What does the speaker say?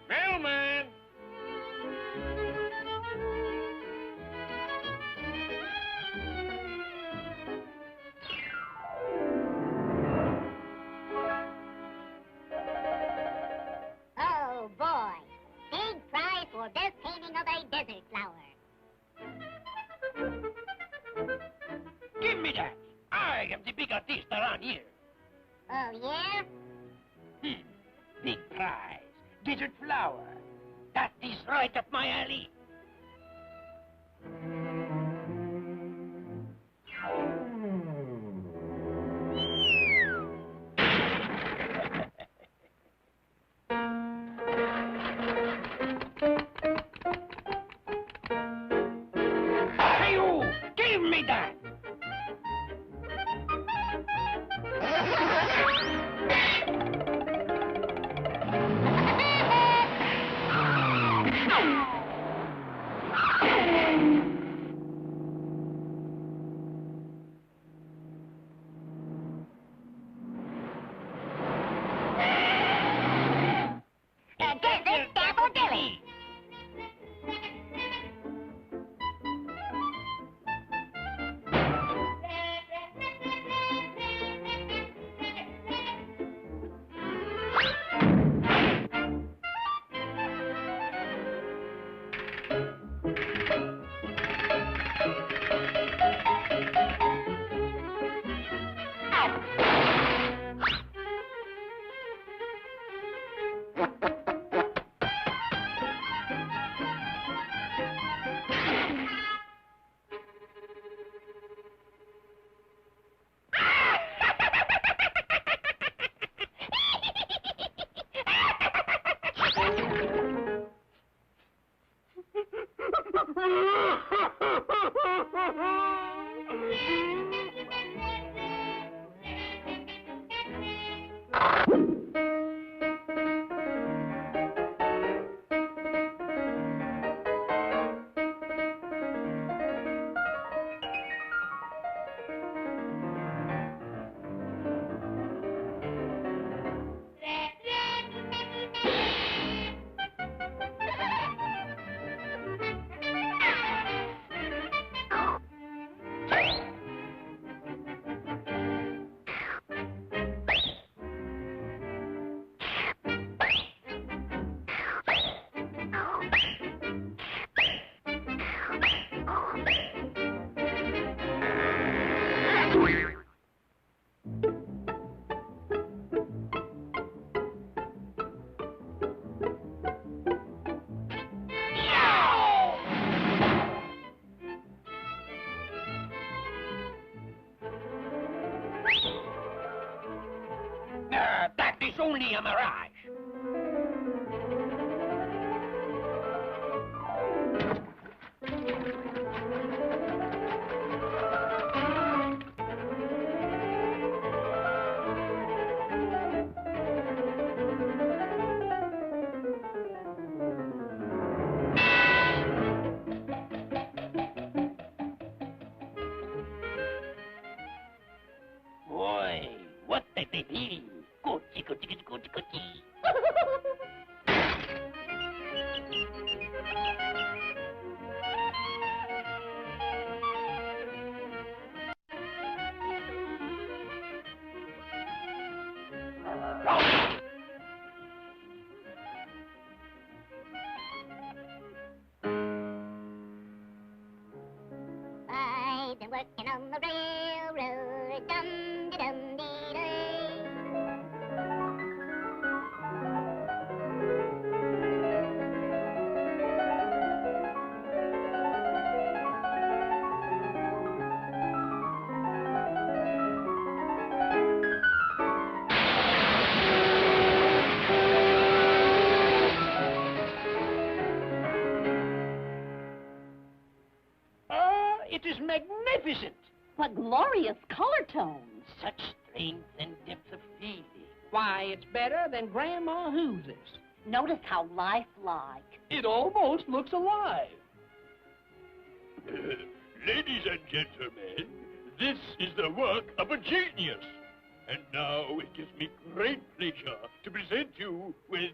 Mailman! Oh, boy. Big prize for best painting of a desert flower. Give me that. I am the big artist around here. Oh, yeah? Big prize. Desert flower. That is right up my alley. Hey, you! Give me that! Desert daffodilly. That is only a mirage. Boy, what a baby. Coochie, coochie, coochie, coochie, coochie. I've been working on the railroad, dum-de-dum-dee-day. It is magnificent. What glorious color tones. Such strength and depth of feeling. Why, it's better than Grandma Who's. Notice how lifelike. It almost looks alive. Ladies and gentlemen, this is the work of a genius. And now it gives me great pleasure to present you with